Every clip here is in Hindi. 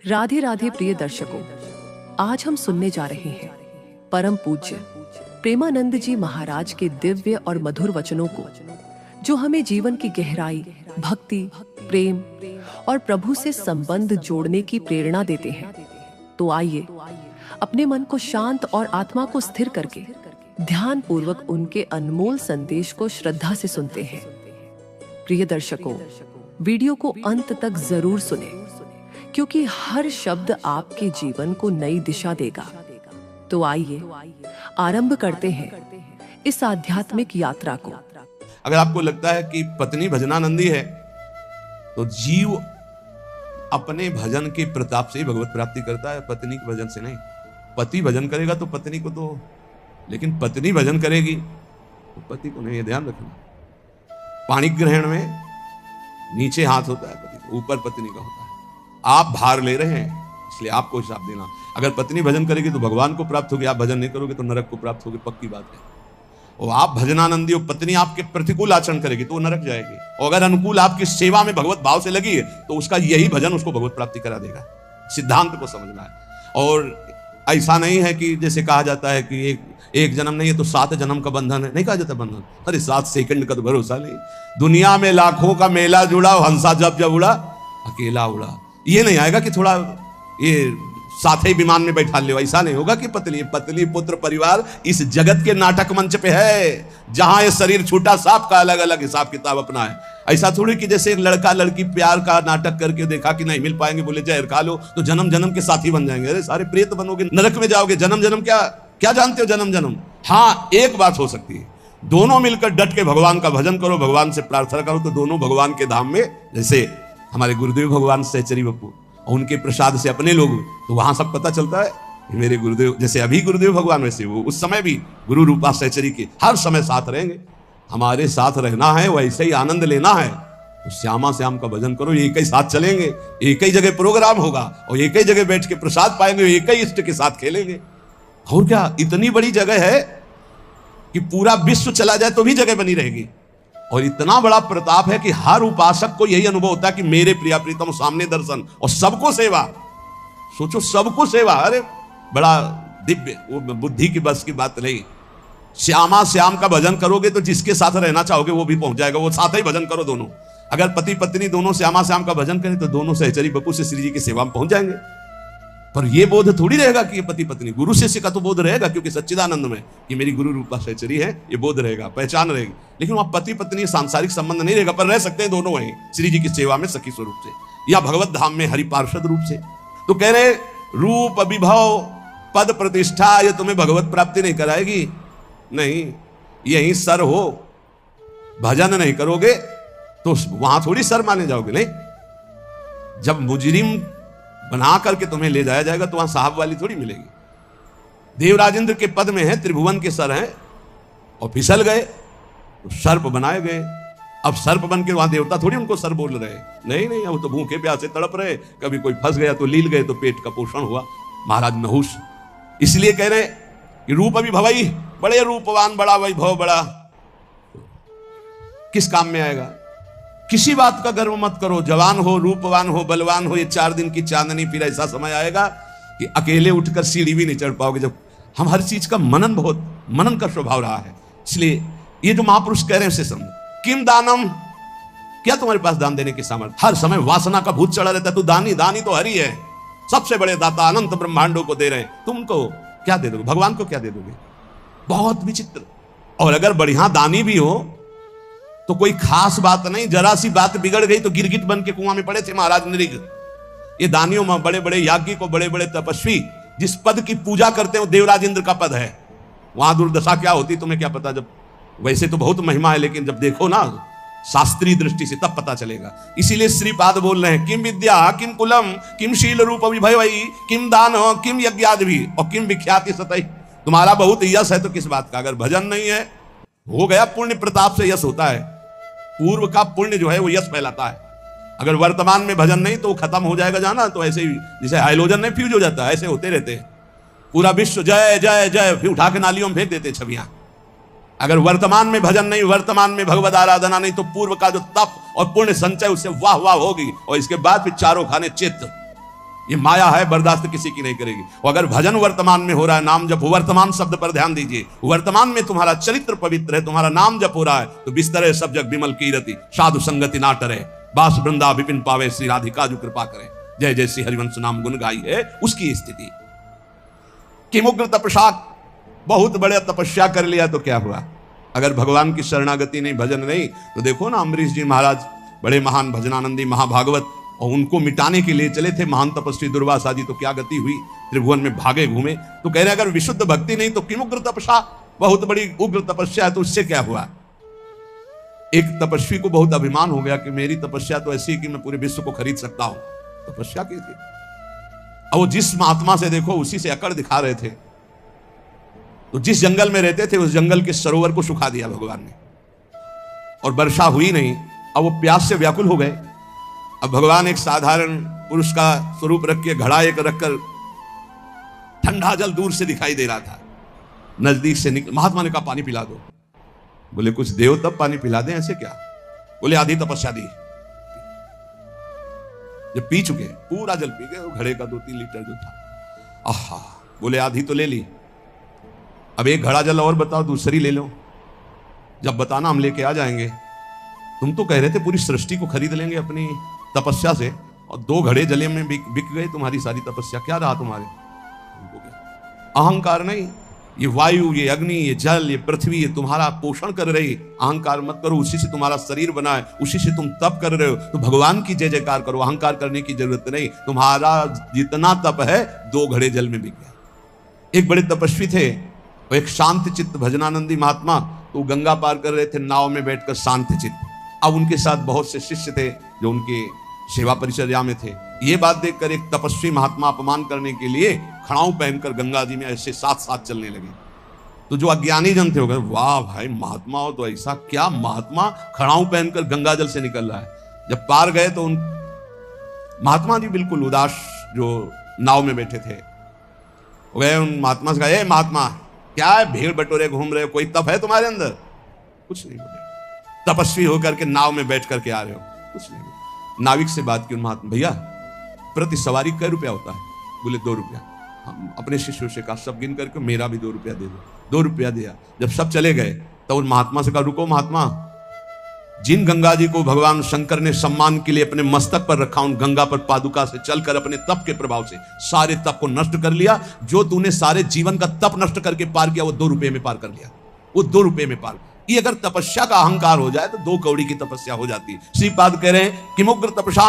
राधे राधे प्रिय दर्शकों, आज हम सुनने जा रहे हैं परम पूज्य प्रेमानंद जी महाराज के दिव्य और मधुर वचनों को, जो हमें जीवन की गहराई, भक्ति, प्रेम और प्रभु से संबंध जोड़ने की प्रेरणा देते हैं। तो आइए अपने मन को शांत और आत्मा को स्थिर करके ध्यान पूर्वक उनके अनमोल संदेश को श्रद्धा से सुनते हैं। प्रिय दर्शकों, वीडियो को अंत तक जरूर सुने, क्योंकि हर शब्द आपके जीवन को नई दिशा देगा। तो आइए आरंभ करते हैं इस आध्यात्मिक यात्रा को। अगर आपको लगता है कि पत्नी भजनानंदी है, तो जीव अपने भजन के प्रताप से ही भगवत प्राप्ति करता है, पत्नी के भजन से नहीं। पति भजन करेगा तो पत्नी को तो, लेकिन पत्नी भजन करेगी तो पति को नहीं। ये ध्यान रखना। पाणी ग्रहण में नीचे हाथ होता है पति का, ऊपर पत्नी का होता है। आप भार ले रहे हैं, इसलिए आपको हिसाब देना। अगर पत्नी भजन करेगी तो भगवान को प्राप्त होगी, आप भजन नहीं करोगे तो नरक को प्राप्त होगी, पक्की बात है। और आप भजनानंदी हो, पत्नी आपके प्रतिकूल आचरण करेगी तो वो नरक जाएगी। और अगर अनुकूल आपकी सेवा में भगवत भाव से लगी है तो उसका यही भजन उसको भगवत प्राप्ति करा देगा। सिद्धांत को समझना है। और ऐसा नहीं है कि जैसे कहा जाता है कि एक जन्म नहीं है तो 7 जन्म का बंधन है, नहीं कहा जाता बंधन। अरे 7 सेकंड का तो भरोसा नहीं। दुनिया में लाखों का मेला जुड़ा, हंसा जब जब उड़ा अकेला उड़ा। ये नहीं आएगा कि थोड़ा ये साथ ही विमान में बैठा ले, ऐसा नहीं होगा कि पत्नी पुत्र परिवार इस जगत के नाटक मंच पे है, जहां ये शरीर छूटा सबका अलग अलग हिसाब किताब अपना है। ऐसा थोड़ी कि जैसे एक लड़का लड़की प्यार का नाटक करके देखा कि नहीं मिल पाएंगे, बोले जहर खा लो तो जन्म जन्म के साथी बन जाएंगे। अरे सारे प्रेत बनोगे, नरक में जाओगे। जन्म जन्म क्या जानते हो जन्म जन्म? हाँ, एक बात हो सकती है, दोनों मिलकर डट के भगवान का भजन करो, भगवान से प्रार्थना करो, तो दोनों भगवान के धाम में, जैसे हमारे गुरुदेव भगवान सहचरी बप्पू और उनके प्रसाद से अपने लोग, तो वहां सब पता चलता है कि मेरे गुरुदेव, जैसे अभी गुरुदेव भगवान वैसे वो उस समय भी गुरु रूपा सहचरी के हर समय साथ रहेंगे। हमारे साथ रहना है, वैसे ही आनंद लेना है तो श्यामा श्याम का भजन करो। एक ही साथ चलेंगे, एक ही जगह प्रोग्राम होगा और एक ही जगह बैठ के प्रसाद पाएंगे, एक ही इष्ट के साथ खेलेंगे। और क्या, इतनी बड़ी जगह है कि पूरा विश्व चला जाए तो भी जगह बनी रहेगी। और इतना बड़ा प्रताप है कि हर उपासक को यही अनुभव होता है कि मेरे प्रिया प्रीतम सामने दर्शन और सबको सेवा। सोचो, सबको सेवा। अरे बड़ा दिव्य, वो बुद्धि की बस की बात नहीं। श्यामा श्याम का भजन करोगे तो जिसके साथ रहना चाहोगे वो भी पहुंच जाएगा, वो साथ ही भजन करो दोनों। अगर पति पत्नी दोनों श्यामा श्याम का भजन करें तो दोनों सहचरी बप्पू से श्री जी की सेवा में पहुंच जाएंगे। पर ये बोध थोड़ी रहेगा कि ये पति पत्नी, गुरु शिष्य का तो बोध रहेगा, क्योंकि सच्चिदानंद में ये मेरी गुरु रूपा सहचरी है, ये बोध रहेगा, पहचान रहेगी। लेकिन वहां पति पत्नी सांसारिक संबंध नहीं रहेगा, पर रह सकते हैं दोनों वहीं श्री जी की सेवा में सखी स्वरूप से, या भगवत धाम में हरि पार्षद रूप से। तो कह रहे रूप विभव पद प्रतिष्ठा ये तुम्हें भगवत प्राप्ति नहीं कराएगी। नहीं, यही सर हो, भजन नहीं करोगे तो वहां थोड़ी सर माने जाओगे। नहीं, जब मुजरिम बना करके तुम्हें ले जाया जाएगा तो वहां साहब वाली थोड़ी मिलेगी। देवराजेंद्र के पद में है, त्रिभुवन के सर हैं, और फिसल गए तो सर्प बनाए गए। अब सर्प बन के वहां देवता थोड़ी उनको सर बोल रहे। नहीं नहीं, वो तो भूखे प्यासे तड़प रहे। कभी कोई फंस गया तो लील गए तो पेट का पोषण हुआ। महाराज नहुष इसलिए कह रहे कि रूप अभी भवई, बड़े रूपवान, बड़ा वैभव, बड़ा किस काम में आएगा? किसी बात का गर्व मत करो। जवान हो, रूपवान हो, बलवान हो, ये 4 दिन की चांदनी, फिर ऐसा समय आएगा कि अकेले उठकर सीढ़ी भी नहीं चढ़ पाओगे। जब हम हर चीज का मनन का स्वभाव रहा है। इसलिए ये जो महापुरुष कह रहे हैं उसे समझो। किम दानम, क्या तुम्हारे पास दान देने की सामर्थ्य? हर समय वासना का भूत चढ़ा रहता है। तू दानी तो हरि है, सबसे बड़े दाता, अनंत ब्रह्मांडों को दे रहे हैं। तुमको क्या दे दोगे? भगवान को क्या दे दोगे? बहुत विचित्र। और अगर बढ़िया दानी भी हो तो कोई खास बात नहीं, जरा सी बात बिगड़ गई तो गिरगिट बन के कुआं में पड़े थे महाराज नृग। ये दानियों में बड़े बड़े याज्ञिक को, बड़े बड़े तपस्वी जिस पद की पूजा करते हैं वो देवराजेंद्र का पद है। वहां दुर्दशा क्या होती तुम्हें क्या पता? जब वैसे तो बहुत महिमा है, लेकिन जब देखो ना शास्त्रीय दृष्टि से तब पता चलेगा। इसीलिए श्रीपाद बोल रहे हैं, किम विद्या किम कुलम किम शील रूप विभवई किम दान किम यज्ञादि और किम विख्याति सतई। तुम्हारा बहुत यश है तो किस बात का? अगर भजन नहीं है, हो गया पुण्य प्रताप से यश होता है। पूर्व का पुण्य जो है वो यश फैलाता है। अगर वर्तमान में भजन नहीं तो वो खत्म हो जाएगा जाना। तो ऐसे ही जैसे हाइड्रोजन नहीं फ्यूज हो जाता है, ऐसे होते रहते हैं। पूरा विश्व जय जय जय, फिर उठा के नालियों में फेंक देते छवियां। अगर वर्तमान में भजन नहीं, वर्तमान में भगवद आराधना नहीं, तो पूर्व का जो तप और पुण्य संचय उससे वाह वाह होगी। और इसके बाद फिर चारों खाने चित्त, ये माया है, बर्दाश्त किसी की नहीं करेगी। और अगर भजन वर्तमान में हो रहा है, नाम जप, वर्तमान शब्द पर ध्यान दीजिए, वर्तमान में तुम्हारा चरित्र पवित्र है, तुम्हारा नाम जप हो रहा है, तो बिस्तरे सब जग विमल कीरति, साधु संगति ना टरे, बास वृंदा विपिन पावे, श्री राधिका जो कृपा करे, जय जय श्री हरिवंश नाम गुण गाई है उसकी स्थिति। किमुग्र तपस्या, बहुत बड़े तपस्या कर लिया तो क्या हुआ? अगर भगवान की शरणागति नहीं, भजन नहीं, तो देखो ना अम्बरीश जी महाराज बड़े महान भजनानंदी महाभागवत, और उनको मिटाने के लिए चले थे महान तपस्वी दुर्वासा जी, तो क्या गति हुई? त्रिभुवन में भागे घूमे। तो कह रहे अगर विशुद्ध भक्ति नहीं तो किमुग्र तपस्या, बहुत बड़ी उग्र तपस्या है, तो उससे क्या हुआ? एक तपस्वी को बहुत अभिमान हो गया कि मेरी तपस्या तो ऐसी है कि मैं पूरे विश्व को खरीद सकता हूं। तपस्या की थी, अब वो जिस महात्मा से देखो उसी से अकड़ दिखा रहे थे। तो जिस जंगल में रहते थे उस जंगल के सरोवर को सुखा दिया भगवान ने, और वर्षा हुई नहीं। अब वो प्यास से व्याकुल हो गए। अब भगवान एक साधारण पुरुष का स्वरूप रख के घड़ा एक रखकर, ठंडा जल दूर से दिखाई दे रहा था, नजदीक से निकल, महात्मा ने कहा पानी पिला दो। बोले कुछ देव तब पानी पिला दें, ऐसे क्या? बोले आधी तपस्या दी। जब पी चुके, पूरा जल पी गए, घड़े का 2-3 लीटर जो था, आहा, बोले आधी तो ले ली, अब एक घड़ा जल और बताओ, दूसरी ले लो। जब बताना हम लेके आ जाएंगे। तुम तो कह रहे थे पूरी सृष्टि को खरीद लेंगे अपनी तपस्या से, और 2 घड़े जले में बिक गए तुम्हारी सारी तपस्या, क्या रहा तुम्हारे? अहंकार नहीं, ये वायु, ये अग्नि, ये जल, ये पृथ्वी, ये तुम्हारा पोषण कर रही। अहंकार मत करो, उसी से तुम्हारा शरीर बना है, उसी से तुम तप कर रहे हो, तो भगवान की जय जयकार करो, अहंकार करने की जरूरत नहीं। तुम्हारा जितना तप है 2 घड़े जल में बिक गया। एक बड़े तपस्वी थे, वो एक शांत चित्त भजनानंदी महात्मा, तो गंगा पार कर रहे थे नाव में बैठकर शांत चित्त। अब उनके साथ बहुत से शिष्य थे जो उनके सेवा परिचर्या में थे। ये बात देखकर एक तपस्वी महात्मा अपमान करने के लिए खड़ाऊ पहनकर गंगा जी में ऐसे साथ साथ चलने लगे। तो जो अज्ञानी जन थे, हो गए वाह भाई महात्मा हो तो ऐसा, क्या महात्मा खड़ाऊ पहनकर गंगा जल से निकल रहा है। जब पार गए तो उन महात्मा जी बिल्कुल उदास, जो नाव में बैठे थे, हो गए उन महात्मा से कहा, ए महात्मा क्या है, भीड़ बटोरे घूम रहे हो, कोई तप है तुम्हारे अंदर? कुछ नहीं बोले। तपस्वी होकर के नाव में बैठ करके आ रहे हो? कुछ नहीं बोले। नाविक से बात की उन महात्मा, भैया प्रति सवारी कै रुपया होता है? बोले 2 रुपया। हम अपने शिष्यों से कहा सब गिन करके मेरा भी 2 रुपया दे दो। 2 रुपया दिया। जब सब चले गए तो उन महात्मा से कहा रुको महात्मा, जिन गंगा जी को भगवान शंकर ने सम्मान के लिए अपने मस्तक पर रखा, उन गंगा पर पादुका से चलकर अपने तप के प्रभाव से सारे तप को नष्ट कर लिया। जो तूने सारे जीवन का तप नष्ट करके पार किया वो 2 रुपये में पार कर लिया, वो 2 रुपये में पार। ये अगर तपस्या का अहंकार हो जाए तो 2 कौड़ी की तपस्या हो जाती है। श्रीपाद कह रहे हैं कि मुग्र तपस्या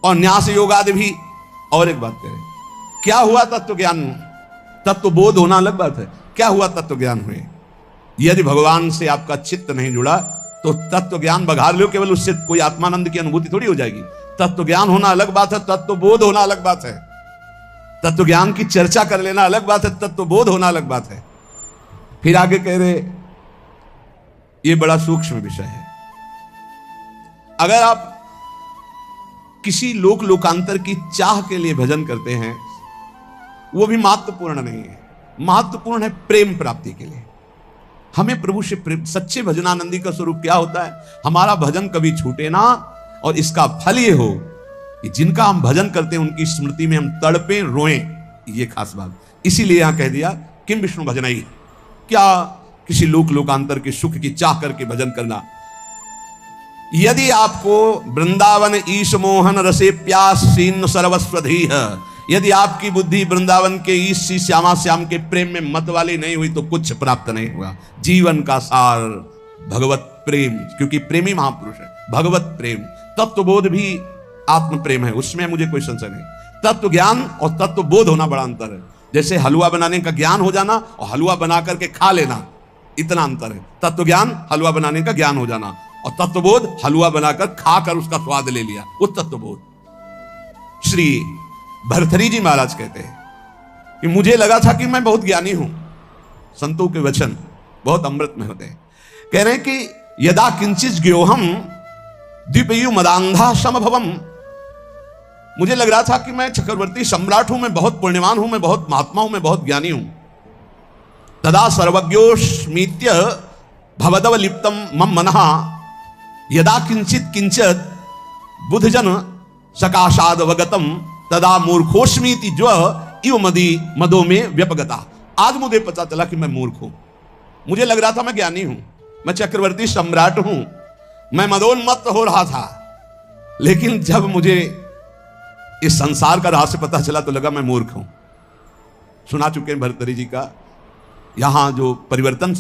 और न्यास योगादि भी। और एक बात कह रहे हैं, क्या हुआ तत्व ज्ञान? तत्व बोध होना अलग बात है, क्या हुआ तत्व ज्ञान हुए? यदि भगवान से आपका चित्त नहीं जुड़ा तो तत्व ज्ञान बघार लो, केवल उससे कोई आत्मानंद की अनुभूति थोड़ी हो जाएगी। तत्व ज्ञान होना अलग बात है, तत्व बोध होना अलग बात है। तत्व ज्ञान की चर्चा कर लेना अलग बात है, तत्व बोध होना अलग बात है। फिर आगे कह रहे, ये बड़ा सूक्ष्म विषय है। अगर आप किसी लोकांतर की चाह के लिए भजन करते हैं, वो भी महत्वपूर्ण नहीं है। महत्वपूर्ण है प्रेम प्राप्ति के लिए। हमें प्रभु से प्रेम, सच्चे भजनानंदी का स्वरूप क्या होता है? हमारा भजन कभी छूटे ना, और इसका फल ये हो कि जिनका हम भजन करते हैं उनकी स्मृति में हम तड़पें रोएं। ये खास बात, इसीलिए यहां कह दिया किम विष्णु भजनाई, क्या किसी लोकांतर के सुख की चाह करके भजन करना। यदि आपको वृंदावन ईश मोहन रसे प्यास सीन सर्वस्वधीह, यदि आपकी बुद्धि वृंदावन के ईश सी श्यामा श्याम के प्रेम में मत वाली नहीं हुई तो कुछ प्राप्त नहीं हुआ। जीवन का सार भगवत प्रेम, क्योंकि प्रेमी महापुरुष है। भगवत प्रेम, तत्वबोध भी आत्म प्रेम है, उसमें मुझे कोई संशय नहीं। तत्व ज्ञान और तत्व बोध होना बड़ा अंतर है। जैसे हलवा बनाने का ज्ञान हो जाना और हलवा बना करके खा लेना, इतना अंतर है। तत्व ज्ञान हलवा बनाने का ज्ञान हो जाना, और तत्वबोध हलवा बनाकर खाकर उसका स्वाद ले लिया, वो तत्वबोध। श्री भरथरी जी महाराज कहते हैं कि मुझे लगा था कि मैं बहुत ज्ञानी हूं। संतों के वचन बहुत अमृत में होते हैं। कह रहे हैं कि यदा किंचित ज्ञोहम द्विपयु मदांधा समभवम, मुझे लग रहा था कि मैं चक्रवर्ती सम्राट हूं, मैं बहुत पुण्यवान हूं, मैं बहुत महात्मा हूं, मैं बहुत ज्ञानी हूं। तदा सर्वज्ञोष्मीत्य भवदव लिप्तम मम मनः यदा किंचित किंचित बुधजन सकाशाद वगतम तदा मूर्खोस्मीति जो इव मदी मदो में व्यपगता। आज मुझे पता चला कि मैं मूर्ख हूं। मुझे लग रहा था मैं ज्ञानी हूं, मैं चक्रवर्ती सम्राट हूं, मैं मदोन्मत्त हो रहा था, लेकिन जब मुझे इस संसार का रहस्य पता चला तो लगा मैं मूर्ख हूं। सुना चुके हैं भर्तृहरि जी का यहां जो परिवर्तन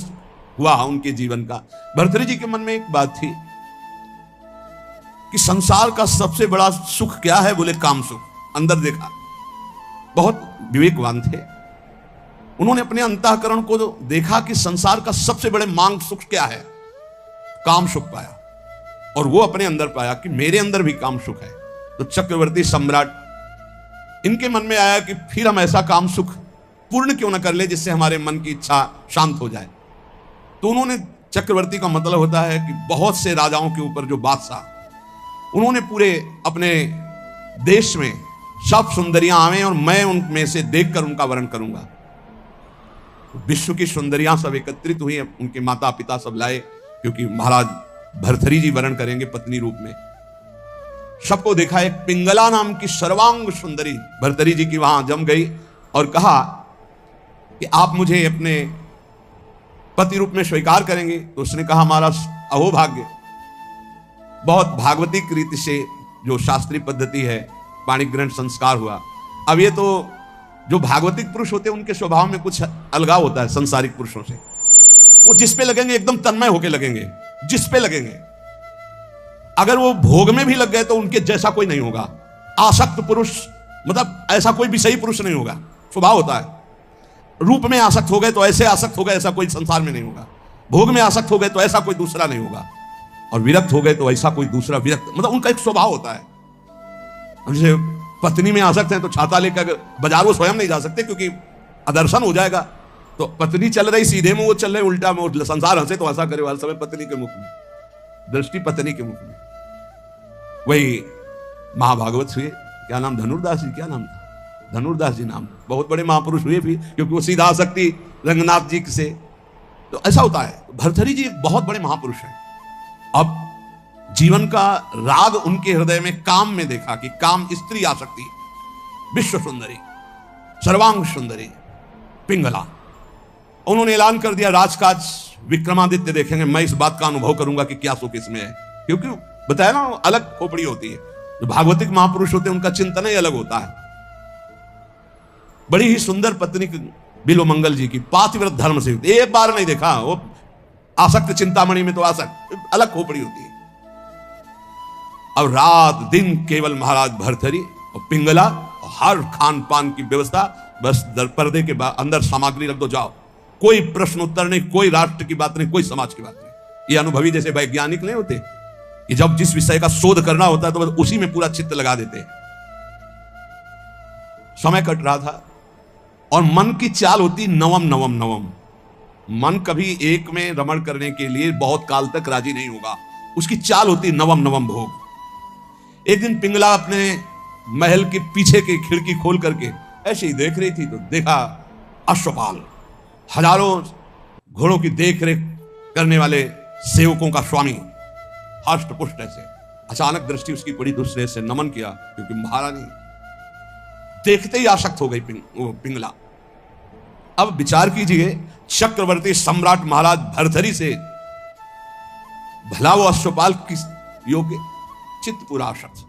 हुआ उनके जीवन का। भर्तृहरि जी के मन में एक बात थी कि संसार का सबसे बड़ा सुख क्या है, बोले काम सुख। अंदर देखा, बहुत विवेकवान थे, उन्होंने अपने अंतःकरण को देखा कि संसार का सबसे बड़े मांग सुख क्या है, काम सुख पाया, और वो अपने अंदर पाया कि मेरे अंदर भी काम सुख है। तो चक्रवर्ती सम्राट इनके मन में आया कि फिर हम ऐसा काम सुख पूर्ण क्यों न कर ले जिससे हमारे मन की इच्छा शांत हो जाए। तो उन्होंने, चक्रवर्ती का मतलब होता है कि बहुत से राजाओं के ऊपर जो बादशाह, उन्होंने पूरे अपने देश में सब सुंदरियां आवे और मैं उनमें से देखकर उनका वर्ण करूंगा। विश्व की सुंदरियां सब एकत्रित हुई, उनके माता पिता सब लाए, क्योंकि महाराज भर्तृहरि जी वर्ण करेंगे पत्नी रूप में। सबको देखा, एक पिंगला नाम की सर्वांग सुंदरी भर्तृहरि जी की वहां जम गई और कहा कि आप मुझे अपने पति रूप में स्वीकार करेंगे। तो उसने कहा हमारा अहोभाग्य। बहुत भागवतिक रीति से जो शास्त्रीय पद्धति है, वाणिक ग्रंथ संस्कार हुआ। अब ये तो जो भागवतिक पुरुष होते हैं उनके स्वभाव में कुछ अलगाव होता है संसारिक पुरुषों से। वो जिस पे लगेंगे एकदम तन्मय होके लगेंगे, जिस पे लगेंगे। अगर वो भोग में भी लग गए तो उनके जैसा कोई नहीं होगा। आसक्त पुरुष मतलब ऐसा कोई विषयी पुरुष नहीं होगा, स्वभाव होता है। रूप में आसक्त हो गए तो ऐसे आसक्त हो गए, ऐसा कोई संसार में नहीं होगा। भोग में आसक्त हो गए तो ऐसा कोई दूसरा नहीं होगा, और विरक्त हो गए तो ऐसा कोई दूसरा विरक्त, मतलब उनका एक स्वभाव होता है। जैसे पत्नी में आसक्त है तो छाता लेकर बाजार वो स्वयं नहीं जा सकते क्योंकि अदर्शन हो जाएगा। तो पत्नी चल रही सीधे में, वो चल रहे उल्टा में, संसार हंसे तो ऐसा करे हर समय पत्नी के मुख में, दृष्टि पत्नी के मुख में। वही महाभागवत हुए, क्या नाम, धनुर्दास जी, क्या नाम था, धनुर्दास जी नाम, बहुत बड़े महापुरुष हुए भी, क्योंकि वो सीधा आसक्ति रंगनाथ जी से। तो ऐसा होता है। भर्तृहरि जी एक बहुत बड़े महापुरुष हैं। अब जीवन का राग उनके हृदय में काम में देखा कि काम स्त्री आसक्ति, विश्व सुंदरी, सर्वांग सुंदरी पिंगला। उन्होंने ऐलान कर दिया राजकाज विक्रमादित्य देखेंगे, मैं इस बात का अनुभव करूंगा कि क्या सुख इसमें है। क्योंकि बताया ना, अलग खोपड़ी होती है। जो भागवतिक महापुरुष होते हैं उनका चिंतन ही अलग होता है। बड़ी ही सुंदर पत्नी बिल्वमंगल जी की, पातिव्रत धर्म से, एक बार नहीं देखा। वो आसक्त चिंतामणि में तो आसक्त अलग खोपड़ी होती है। अब रात दिन केवल महाराज भर्तृहरि और पिंगला और हर खान पान की व्यवस्था, बस पर्दे के अंदर सामग्री रख दो, जाओ। कोई प्रश्न उत्तर नहीं, कोई राष्ट्र की बात नहीं, कोई समाज की बात नहीं। ये अनुभवी जैसे वैज्ञानिक नहीं होते कि जब जिस विषय का शोध करना होता है तो बस उसी में पूरा चित्त लगा देते हैं। समय कट रहा था और मन की चाल होती नवम नवम नवम। मन कभी एक में रमण करने के लिए बहुत काल तक राजी नहीं होगा, उसकी चाल होती नवम नवम भोग। एक दिन पिंगला अपने महल के पीछे की खिड़की खोल करके ऐसे ही देख रही थी तो देखा अश्वपाल, हजारों घोड़ों की देख रेख करने वाले सेवकों का स्वामी, हष्ट पुष्ट ऐसे। अचानक दृष्टि उसकी पड़ी, दूसरे से नमन किया, क्योंकि महारानी देखते ही आसक्त हो गई पिंगला। अब विचार कीजिए, चक्रवर्ती सम्राट महाराज भर्तृहरि से भला वो अश्वपाल किस योग्य, चित्त पूरा आसक्त।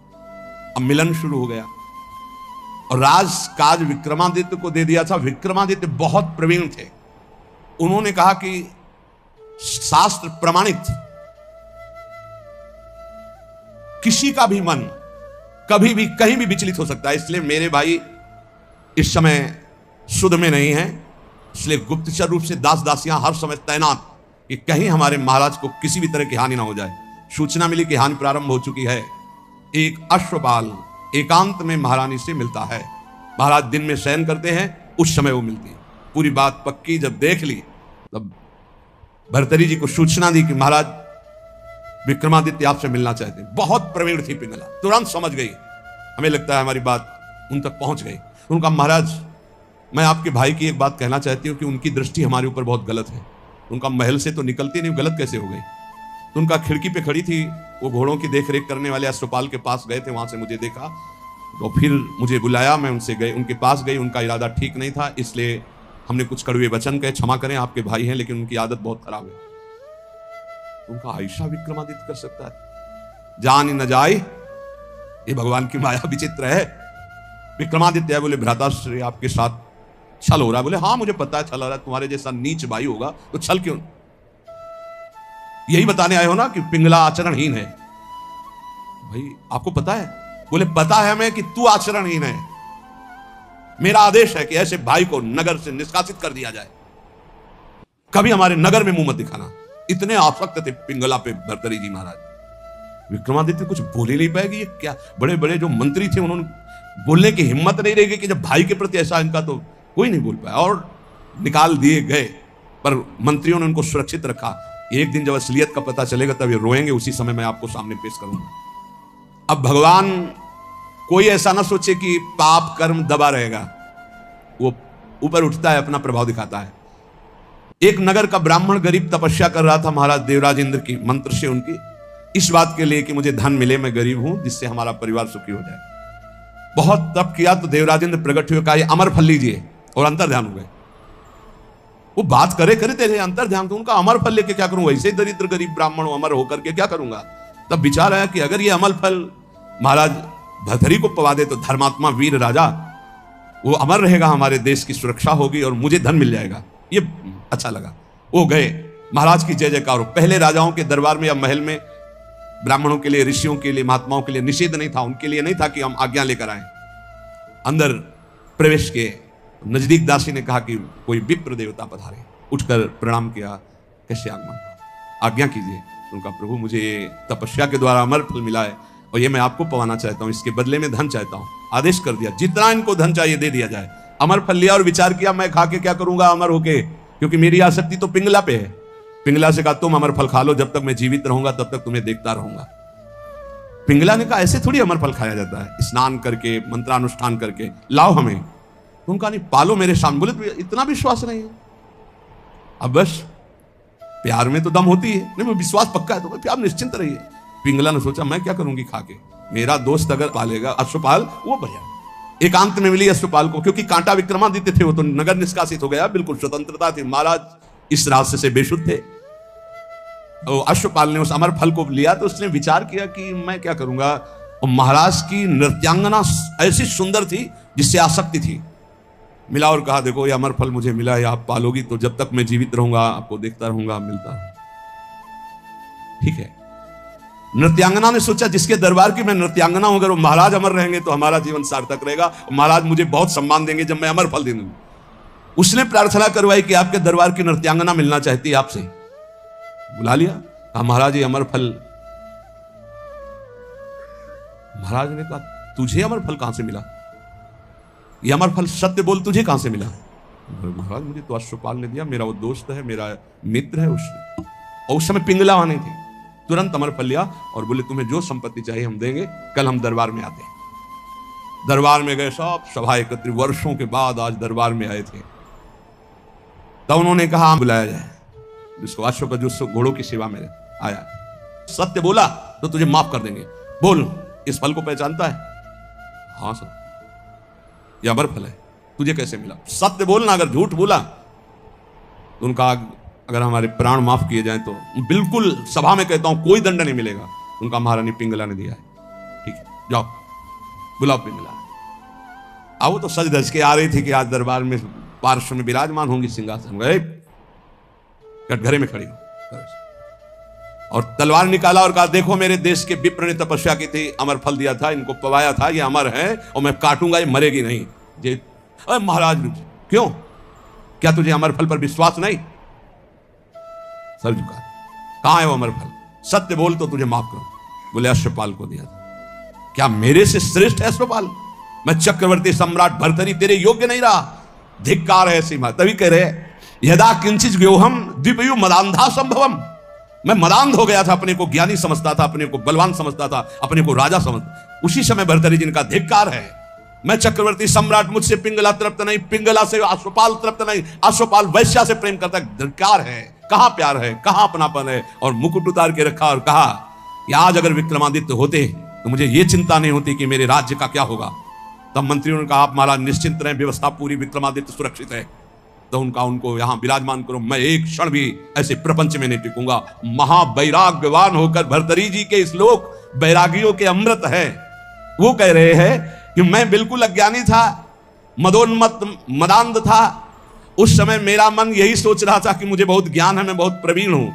अब मिलन शुरू हो गया और राजकाज विक्रमादित्य को दे दिया था। विक्रमादित्य बहुत प्रवीण थे। उन्होंने कहा कि शास्त्र प्रमाणित किसी का भी मन कभी भी कहीं भी विचलित हो सकता है, इसलिए मेरे भाई इस समय सुध में नहीं है, इसलिए गुप्तचर रूप से दास दासियां हर समय तैनात कि कहीं हमारे महाराज को किसी भी तरह की हानि ना हो जाए। सूचना मिली कि हानि प्रारंभ हो चुकी है। एक अश्वपाल एकांत में महारानी से मिलता है। महाराज दिन में शयन करते हैं, उस समय वो मिलती है। पूरी बात पक्की जब देख ली तब भर्तृहरि जी को सूचना दी कि महाराज विक्रमादित्य आपसे मिलना चाहते हैं। बहुत प्रवीण थी पिंगला, तुरंत समझ गई। हमें लगता है हमारी बात उन तक पहुंच गई। उनका महाराज मैं आपके भाई की एक बात कहना चाहती हूँ कि उनकी दृष्टि हमारे ऊपर बहुत गलत है। उनका महल से तो निकलती नहीं, गलत कैसे हो गई? तो उनका खिड़की पे खड़ी थी, वो घोड़ों की देखरेख करने वाले अश्वपाल के पास गए थे, वहां से मुझे देखा तो फिर मुझे बुलाया, मैं उनसे गए, उनके पास गई। उनका इरादा ठीक नहीं था, इसलिए हमने कुछ कड़वे वचन कहे, क्षमा करें आपके भाई हैं लेकिन उनकी आदत बहुत खराब है। उनका ऐसा विक्रमादित्य कर सकता है, जान न जाए, ये भगवान की माया विचित्र है। विक्रमादित्य है, बोले भ्राताश्री आपके साथ छल हो रहा है। बोले हाँ मुझे पता है छल हो रहा है, तुम्हारे जैसा नीच भाई होगा तो छल क्यों? यही बताने आए हो ना कि पिंगला आचरणहीन है। भाई आपको पता है? बोले पता है हमें कि तू आचरणहीन है। मेरा आदेश है कि ऐसे भाई को नगर से निष्कासित कर दिया जाए, कभी हमारे नगर में मुंह मत दिखाना। इतने आसक्त थे पिंगला पे भर्तरी जी महाराज। विक्रमादित्य कुछ बोल ही नहीं पाएगी, ये क्या? बड़े बड़े जो मंत्री थे उन्होंने बोलने की हिम्मत नहीं रहेगी कि जब भाई के प्रति ऐसा, इनका तो कोई नहीं बोल पाया और निकाल दिए गए। पर मंत्रियों ने उनको सुरक्षित रखा। एक दिन जब असलियत का पता चलेगा तब ये रोएंगे, उसी समय मैं आपको सामने पेश करूंगा। अब भगवान कोई ऐसा ना सोचे कि पाप कर्म दबा रहेगा, वो ऊपर उठता है, अपना प्रभाव दिखाता है। एक नगर का ब्राह्मण गरीब तपस्या कर रहा था महाराज देवराज इंद्र की मंत्र से उनकी, इस बात के लिए कि मुझे धन मिले, मैं गरीब हूं, जिससे हमारा परिवार सुखी हो जाए। बहुत तप किया तो देवराज इंद्र प्रकट हुए, कहा ये अमर फल लीजिए, और अंतर ध्यान हो गए। वो बात करे थे अंतर ध्यान, तो उनका अमर फल लेके क्या करूंगा? ऐसे दरिद्र गरीब ब्राह्मण हो, अमर होकर के क्या करूंगा? तब विचार आया कि अगर ये अमर फल महाराज भर्तरी को पवा दे तो धर्मात्मा वीर राजा वो अमर रहेगा, हमारे देश की सुरक्षा होगी और मुझे धन मिल जाएगा। ये अच्छा लगा। वो गए, महाराज की जय जयकार हो। पहले राजाओं के दरबार में या महल में ब्राह्मणों के लिए, ऋषियों के लिए, महात्माओं के लिए निषेध नहीं था, उनके लिए नहीं था कि हम आज्ञा लेकर आए। अंदर प्रवेश के नजदीक दासी ने कहा कि कोई विप्र देवता पधारे। उठकर प्रणाम किया, कैसे आज्ञा कीजिए। उनका प्रभु मुझे तपस्या के द्वारा अमर फल मिला है और ये मैं आपको पवाना चाहता हूं, इसके बदले में धन चाहता हूं। आदेश कर दिया जितना इनको धन चाहिए दे दिया जाए। अमर फल लिया और विचार किया मैं खा के क्या करूंगा अमर होके, क्योंकि मेरी आसक्ति तो पिंगला पे है। पिंगला से कहा तुम अमर फल खा लो, जब तक मैं जीवित रहूंगा तब तक तुम्हें देखता रहूंगा। पिंगला ने कहा ऐसे थोड़ी अमर फल खाया जाता है, स्नान करके मंत्रानुष्ठान करके लाओ हमें। तुम कहा नहीं पालो मेरे सामने। बोले तो इतना विश्वास नहीं है। अब बस प्यार में तो दम होती है, नहीं विश्वास पक्का है तो प्यार निश्चिंत रहिए। पिंगला ने सोचा मैं क्या करूंगी खा के, मेरा दोस्त अगर पालेगा अश्वपाल वो बढ़िया। एकांत में मिली अश्वपाल को, क्योंकि कांटा विक्रमादित्य थे, वो तो नगर निष्कासित हो गया, बिल्कुल स्वतंत्रता थी। महाराज इस रास्ते से बेशुद्ध थे। अश्वपाल ने उस अमर फल को लिया तो उसने विचार किया कि मैं क्या करूंगा। और महाराज की नृत्यांगना ऐसी सुंदर थी जिससे आसक्ति थी। मिला और कहा देखो ये अमर फल मुझे मिला है, आप पालोगी तो जब तक मैं जीवित रहूंगा आपको देखता रहूंगा, मिलता रहूंगा। ठीक है। नृत्यांगना ने सोचा जिसके दरबार की मैं नृत्यांगना हूं, अगर वो महाराज अमर रहेंगे तो हमारा जीवन सार्थक रहेगा, महाराज मुझे बहुत सम्मान देंगे जब मैं अमर फल दे दूंगा। उसने प्रार्थना करवाई कि आपके दरबार की नृत्यांगना मिलना चाहती है आपसे। बुला लिया, कहा महाराज ये अमर फल। महाराज ने कहा तुझे अमर फल कहां से मिला? ये अमर फल सत्य बोल तुझे कहां से मिला? महाराज मुझे तो अश्वपाल ने दिया, मेरा वो दोस्त है, मेरा मित्र है। उसने और उस समय पिंगला वहां नहीं थी। तुरंत अमर फल लिया और बोले तुम्हें जो संपत्ति चाहिए हम देंगे, कल हम दरबार में आते हैं। दरबार में गए, सब सभा एकत्रित, वर्षों के बाद आज दरबार में आए थे। तब उन्होंने कहा बुलाया जाए जिसको अश्व जो घोड़ों की सेवा में आया। सत्य बोला तो तुझे माफ कर देंगे। बोल इस फल को पहचानता है? हाँ सर, यह अमर फल है। तुझे कैसे मिला? सत्य बोलना, अगर झूठ बोला तो उनका अगर हमारे प्राण माफ किए जाएं तो बिल्कुल सभा में कहता हूं कोई दंड नहीं मिलेगा। उनका महारानी पिंगला ने दिया है। ठीक है जाओ बुलाओ पिंगला। अब वो तो सज धज के आ रही थी कि आज दरबार में पार्श्व में विराजमान होंगी सिंहासन में, कटघरे में खड़ी हो और तलवार निकाला और कहा देखो मेरे देश के विप्र ने तपस्या की थी, अमर फल दिया था, इनको पवाया था, ये अमर है और मैं काटूंगा, ये मरेगी नहीं। जे अरे महाराज क्यों, क्या तुझे अमर फल पर विश्वास नहीं? सर झुका, कहां है वो अमर फल? सत्य बोल तो तुझे माफ करो। बोले अश्वपाल को दिया था। क्या मेरे से श्रेष्ठ है अश्वपाल? मैं चक्रवर्ती सम्राट भर्तरी तेरे योग्य नहीं रहा? धिक्कार है सीमा। तभी कह रहे यदा किंचित व्योहम द्विपयु मदांधा संभवम। मैं मदांध हो गया था, अपने को ज्ञानी समझता था, अपने को बलवान समझता था, अपने को राजा समझता। उसी समय भर्तरी जिनका धिक्कार है। मैं चक्रवर्ती सम्राट, मुझसे पिंगला तृप्त नहीं, पिंगला से अश्वपाल तृप्त नहीं, अश्वपाल वैश्या से प्रेम करता। धिक्कार है। कहां प्यार है, कहां अपनापन है? और मुकुट उतार के रखा और कहा कि आज अगर विक्रमादित्य होते तो मुझे ये चिंता नहीं होती कि मेरे राज्य का क्या होगा। तब मंत्रियों ने कहा, आप महाराज निश्चिंत रहें, व्यवस्था पूरी, विक्रमादित्य सुरक्षित है। तो उनको यहां विराजमान करो, मैं एक क्षण भी ऐसे प्रपंच में नहीं टिकूंगा। महावैराग्यवान होकर भर्तरी जी के श्लोक वैरागियों के अमृत है। वो कह रहे हैं कि मैं बिल्कुल अज्ञानी था, मदोन्मत्त मदांध था। उस समय मेरा मन यही सोच रहा था कि मुझे बहुत ज्ञान है, मैं बहुत प्रवीण हूं।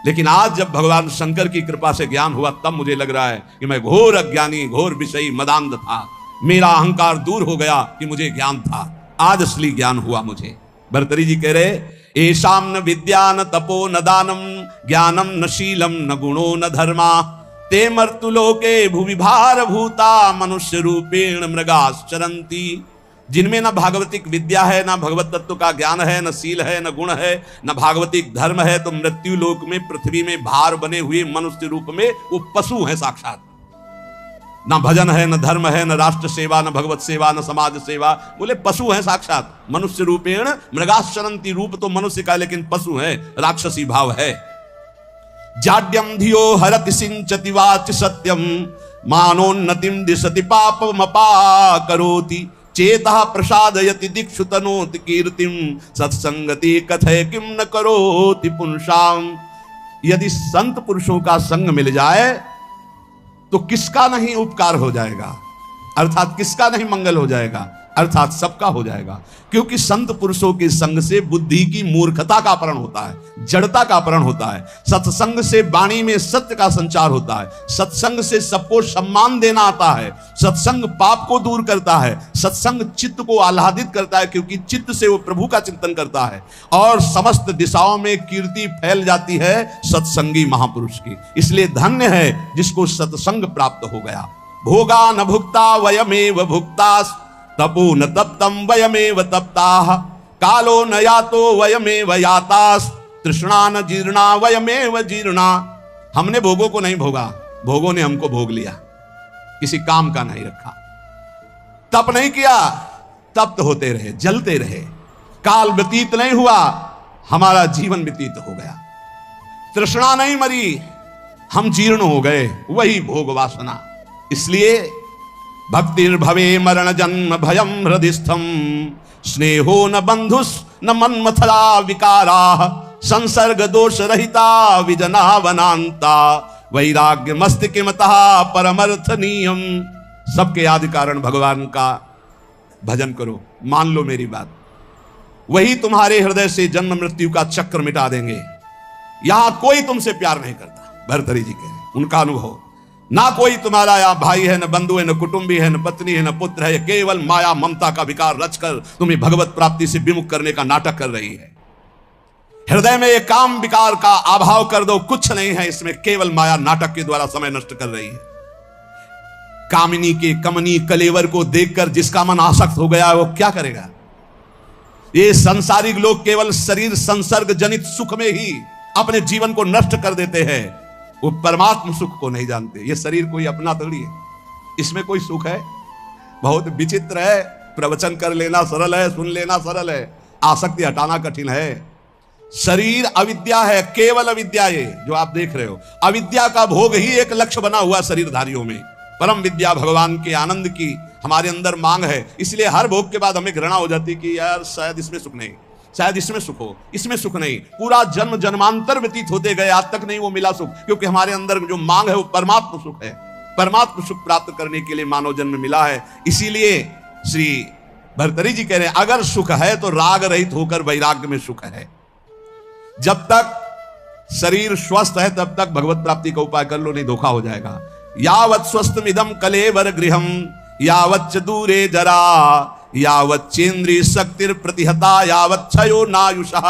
लेकिन आज जब भगवान शंकर की कृपा से ज्ञान हुआ, तब मुझे लग रहा है कि मैं घोर अज्ञानी, घोर विषयी, मदांध था। मेरा अहंकार दूर हो गया कि मुझे ज्ञान था। आज असली ज्ञान हुआ मुझे। भर्तरी जी कह रहे, एशाम न विद्या न तपो न दानम ज्ञानम न शीलम न गुणो न धर्मा ते मर्तुलोके भुवि भार भूता मनुष्य रूपेण मृगाश्चरन्ति। जिनमें न भागवतिक विद्या है, न भगवत तत्व का ज्ञान है, न शील है, न गुण है, न भागवतिक धर्म है, तो मृत्यु लोक में पृथ्वी में भार बने हुए मनुष्य रूप में वो पशु है साक्षात। न भजन है, न धर्म है, न राष्ट्र सेवा, न भगवत सेवा, न समाज सेवा, बोले पशु है साक्षात। मनुष्य रूपेण मृगाश्चरन्ति, रूप तो मनुष्य का लेकिन पशु है, राक्षसी भाव है। जाड्यम धियो हरति सिंचति वाच सत्यम मानोन्नतिम दिशति पापमपा करोति चेतः प्रसादयति दिक्षु तनोति कीर्तिम सत्संगति कथय किम न करोति पुंसाम। यदि संत पुरुषों का संग मिल जाए तो किसका नहीं उपकार हो जाएगा, अर्थात किसका नहीं मंगल हो जाएगा, अर्थात सबका हो जाएगा। क्योंकि संत पुरुषों के संग से बुद्धि की मूर्खता का अपहरण होता है, जड़ता का अपहरण होता है। सत्संग से वाणी में सत्य का संचार होता है। सत्संग से सबको सम्मान देना आता है। सत्संग पाप को दूर करता है। सत्संग चित्त को आह्लादित करता है, क्योंकि चित्त से वो प्रभु का चिंतन करता है और समस्त दिशाओं में कीर्ति फैल जाती है सत्संगी महापुरुष की। इसलिए धन्य है जिसको सत्संग प्राप्त हो गया। भोगा न भुक्ता वयमेव भुक्तास् तपो न तप्तम वयमेव तप्ताः कालो न यातो वयमेव यातास् तृष्णा न जीर्णा वयमेव जीर्णा। हमने भोगों को नहीं भोगा, भोगों ने हमको भोग लिया, किसी काम का नहीं रखा। तप नहीं किया, तप्त होते रहे, जलते रहे। काल व्यतीत नहीं हुआ, हमारा जीवन व्यतीत हो गया। तृष्णा नहीं मरी, हम जीर्ण हो गए, वही भोग वासना। इसलिए भक्तिर्भवे मरण जन्म भयम हृदिस्थम स्नेहो न बंधुस न मन्मथला विकारा संसर्ग दोष रहिता विजना वनांता वैराग्य मस्तिकिमतः परमर्थनीयम। सबके आदि कारण भगवान का भजन करो, मान लो मेरी बात, वही तुम्हारे हृदय से जन्म मृत्यु का चक्र मिटा देंगे। यहां कोई तुमसे प्यार नहीं करता, भर्तरी जी कह रहे, उनका अनुभव। ना कोई तुम्हारा यहाँ भाई है, न बंधु है, न कुटुंबी है, न पत्नी है, न पुत्र है। केवल माया ममता का विकार रचकर तुम्हें भगवत प्राप्ति से विमुख करने का नाटक कर रही है। हृदय में एक काम विकार का अभाव कर दो, कुछ नहीं है इसमें, केवल माया नाटक के द्वारा समय नष्ट कर रही है। कामिनी के कमनी कलेवर को देखकर जिसका मन आसक्त हो गया वो क्या करेगा। ये संसारिक लोग केवल शरीर संसर्ग जनित सुख में ही अपने जीवन को नष्ट कर देते हैं, वो परमात्म सुख को नहीं जानते। ये शरीर कोई अपना थोड़ी है, इसमें कोई सुख है। बहुत विचित्र है, प्रवचन कर लेना सरल है, सुन लेना सरल है, आसक्ति हटाना कठिन है। शरीर अविद्या है, केवल अविद्या। ये जो आप देख रहे हो, अविद्या का भोग ही एक लक्ष्य बना हुआ शरीरधारियों में। परम विद्या भगवान के आनंद की हमारे अंदर मांग है, इसलिए हर भोग के बाद हमें घृणा हो जाती कि यार शायद इसमें सुख नहीं, शायद इसमें सुख हो, इसमें सुख नहीं। पूरा जन्म जन्मांतर व्यतीत होते गए, आज तक नहीं वो मिला सुख, क्योंकि हमारे अंदर जो मांग है वो परमात्म सुख है। परमात्म सुख प्राप्त करने के लिए मानव जन्म मिला है। इसीलिए श्री भर्तरी जी कह रहे हैं, अगर सुख है तो राग रहित होकर वैराग्य में सुख है। जब तक शरीर स्वस्थ है तब तक भगवत प्राप्ति का उपाय कर लो, नहीं धोखा हो जाएगा। यावत् स्वस्थमिदं कलेवर गृहम यावच्च दूरे जरा यावच्चेन्द्रिय शक्तिर प्रतिहता यावच्छयो नायुषः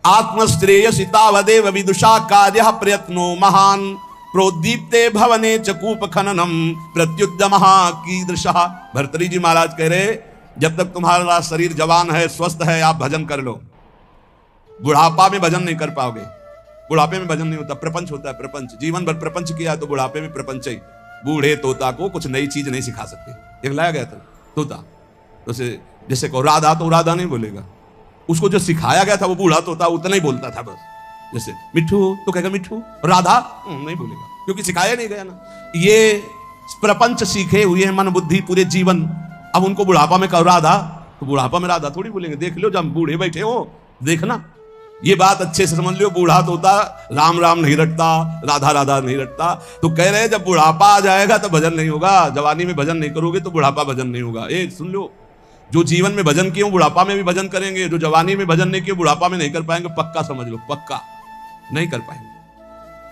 आत्मश्रेयसि तावदेव विदुषा कार्यः प्रयत्नो महान प्रोद्दीप्ते भवने च कूप खननम प्रत्युद्यमः कीदृशः। भर्तरी जी महाराज कह रहे, जब तक तुम्हारा शरीर जवान है, स्वस्थ है, आप भजन कर लो। बुढ़ापा में भजन नहीं कर पाओगे, बुढ़ापे में भजन नहीं होता, प्रपंच होता है। प्रपंच जीवन भर प्रपंच किया तो बुढ़ापे में प्रपंच ही। बूढ़े तोता को कुछ नई चीज नहीं सिखा सकते। एक लाया गया था तोता, जैसे को राधा, तो राधा नहीं बोलेगा, उसको जो सिखाया गया था वो बूढ़ा तोता उतना ही बोलता था बस। जैसे मिठू तो कहेगा मिठू, राधा नहीं बोलेगा, क्योंकि सिखाया नहीं गया ना। ये प्रपंच सीखे हुए हैं मन बुद्धि पूरे जीवन, अब उनको बुढ़ापा में कर राधा, तो बुढ़ापा में राधा थोड़ी बोलेंगे। देख लो जब बूढ़े बैठे हो, देखना ये बात अच्छे से समझ लो। बूढ़ा तो होता राम राम नहीं रटता, राधा राधा नहीं रटता। तो कह रहे हैं जब बुढ़ापा आ जाएगा तो भजन नहीं होगा, जवानी में भजन नहीं करोगे तो बुढ़ापा भजन नहीं होगा। ए सुन लो, जो जीवन में भजन किए बुढ़ापा में भी भजन करेंगे, जो जवानी में भजन नहीं किए बुढ़ापा में नहीं कर पाएंगे, पक्का समझ लो, पक्का नहीं कर पाएंगे।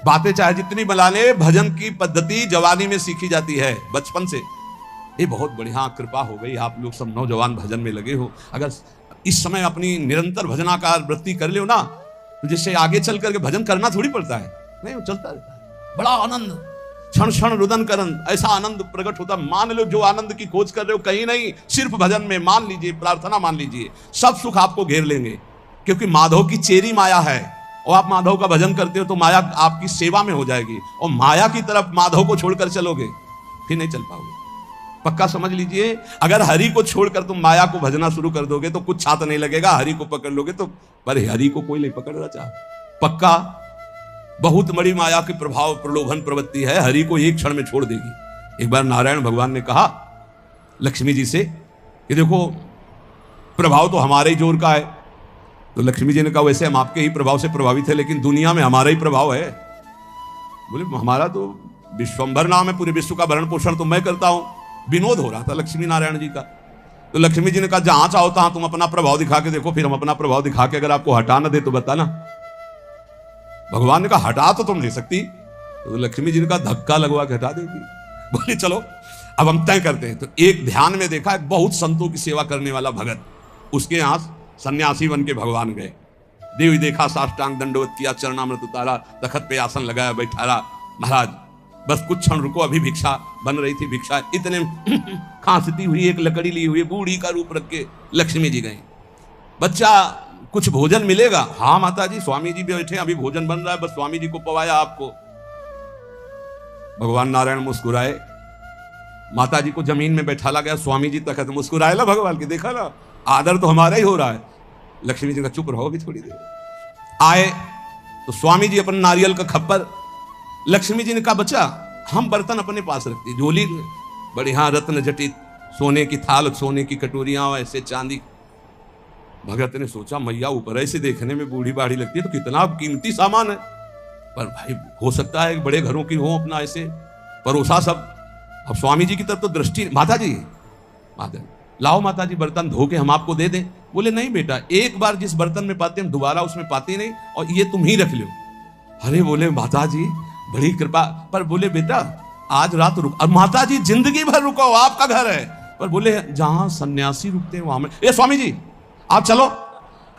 बातें चाहे जितनी बना ले, भजन की पद्धति जवानी में सीखी जाती है बचपन से। ये बहुत बढ़िया कृपा हो गई, आप लोग सब नौजवान भजन में लगे हो। अगर इस समय अपनी निरंतर भजनाकार वृत्ति कर लियो ना, तो जिससे आगे चल करके भजन करना थोड़ी पड़ता है, नहीं वो चलता रहता है। बड़ा आनंद, क्षण क्षण रुदन करन, ऐसा आनंद प्रकट होता। मान लो जो आनंद की खोज कर रहे हो कहीं नहीं, सिर्फ भजन में मान लीजिए, प्रार्थना मान लीजिए, सब सुख आपको घेर लेंगे। क्योंकि माधव की चेरी माया है, और आप माधव का भजन करते हो तो माया आपकी सेवा में हो जाएगी, और माया की तरफ माधव को छोड़कर चलोगे फिर नहीं चल पाओगे। पक्का समझ लीजिए, अगर हरि को छोड़कर तुम माया को भजना शुरू कर दोगे तो कुछ छाता नहीं लगेगा। हरि को पकड़ लोगे तो, पर हरि को कोई नहीं पकड़ रहा चाह। पक्का बहुत बड़ी माया के प्रभाव, प्रलोभन प्रवृत्ति है, हरि को एक क्षण में छोड़ देगी। एक बार नारायण भगवान ने कहा लक्ष्मी जी से कि देखो प्रभाव तो हमारे ही जोर का है। तो लक्ष्मी जी ने कहा वैसे हम आपके ही प्रभाव से प्रभावित है, लेकिन दुनिया में हमारा ही प्रभाव है। बोले हमारा तो विश्वंभर नाम है, पूरे विश्व का भरण पोषण तो मैं करता हूं। विनोद हो रहा था लक्ष्मी नारायण जी का। तो लक्ष्मी जी ने कहा जहां चाहो तहां तुम अपना प्रभाव दिखा के देखो, फिर हम अपना प्रभाव दिखा के अगर आपको हटा ना दे तो बताना। भगवान ने कहा हटा तो तुम नहीं सकती। तो लक्ष्मी जी ने कहा धक्का लगवा के हटा देगी। बोले चलो अब हम तय करते हैं। तो एक ध्यान में देखा, एक बहुत संतों की सेवा करने वाला भगत, उसके यहां सन्यासी बन के भगवान गए। देवी देखा, साष्टांग दंडवत किया, चरणामृत उतारा, तखत पे आसन लगाया, बैठा रहा। महाराज बस कुछ क्षण रुको, अभी भिक्षा बन रही थी। भिक्षा इतने खांसती हुई एक लकड़ी ली हुई बूढ़ी का रूप रख के लक्ष्मी जी गई। बच्चा कुछ भोजन मिलेगा? हाँ माता जी, स्वामी जी भी बैठे, अभी भोजन बन रहा है, बस स्वामी जी को पवाया आपको। भगवान नारायण मुस्कुराए, माता जी को जमीन में बैठाला गया, स्वामी जी तखत, मुस्कुराए ला भगवान के, देखा ना आदर तो हमारा ही हो रहा है। लक्ष्मी जी का चुप रहो भी थोड़ी देर। आए तो स्वामी जी अपन नारियल का खप्पर, लक्ष्मी जी ने कहा बच्चा हम बर्तन अपने पास रखती, झोली बढ़िया रत्न जटित, सोने की थाल, सोने की कटोरियां, ऐसे चांदी। भगत ने सोचा मैया ऊपर ऐसे देखने में बूढ़ी बाढ़ी लगती है तो कितना कीमती सामान है, पर भाई हो सकता है बड़े घरों की हो, अपना ऐसे परोसा सब। अब स्वामी जी की तरफ तो दृष्टि, माता जी माता लाओ माता जी बर्तन धो के हम आपको दे दें। बोले नहीं बेटा, एक बार जिस बर्तन में पाते हम दोबारा उसमें पाते नहीं, और ये तुम ही रख लो। अरे बोले माता जी बड़ी कृपा, पर बोले बेटा आज रात रुक। अब माता जी जिंदगी भर रुको, आपका घर है। पर बोले जहां सन्यासी रुकते हैं वहां में, ए स्वामी जी आप चलो।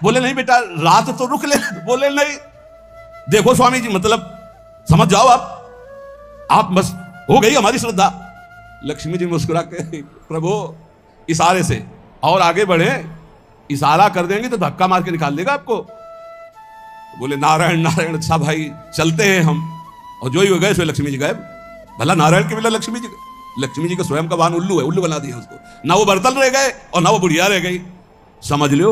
बोले नहीं बेटा रात तो रुक ले। बोले नहीं, देखो स्वामी जी मतलब समझ जाओ आप बस हो गई हमारी श्रद्धा। लक्ष्मी जी मुस्कुरा के प्रभु इशारे से और आगे बढ़े, इशारा कर देंगे तो धक्का मार के निकाल देगा आपको। बोले नारायण नारायण, अच्छा भाई चलते हैं हम। और जो ही हो गए सो लक्ष्मी जी गायब। भला नारायण के मिला लक्ष्मी जी, लक्ष्मी जी का स्वयं का वाहन उल्लू है, उल्लू बना दिया उसको। ना वो बर्तन रह गए और ना वो बुढ़िया रह गई। समझ लो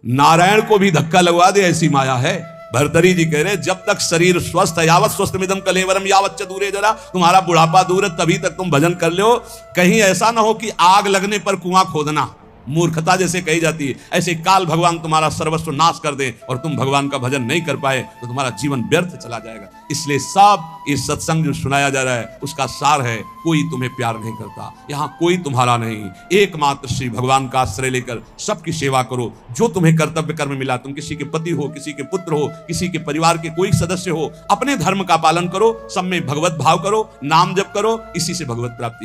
नारायण को भी धक्का लगवा दे ऐसी माया है। भरतरी जी कह रहे जब तक शरीर स्वस्थ है, यावत स्वस्थ मिदम कलेवरम यावच्च दूरे जरा, तुम्हारा बुढ़ापा दूर है तभी तक तुम भजन कर लो। कहीं ऐसा ना हो कि आग लगने पर कुआं खोदना, मूर्खता जैसे कही जाती है, ऐसे काल भगवान तुम्हारा सर्वस्व नाश कर दे और तुम भगवान का भजन नहीं कर पाए तो तुम्हारा जीवन व्यर्थ चला जाएगा। इसलिए सब ये सत्संग जो सुनाया जा रहा है उसका सार है, कोई तुम्हें प्यार नहीं करता, यहाँ कोई तुम्हारा नहीं, एकमात्र श्री भगवान का आश्रय लेकर सबकी सेवा करो। जो तुम्हें कर्तव्य कर्म मिला, तुम किसी के पति हो, किसी के पुत्र हो, किसी के परिवार के कोई सदस्य हो, अपने धर्म का पालन करो, सब में भगवत भाव करो, नाम जप करो, इसी से भगवत प्राप्ति।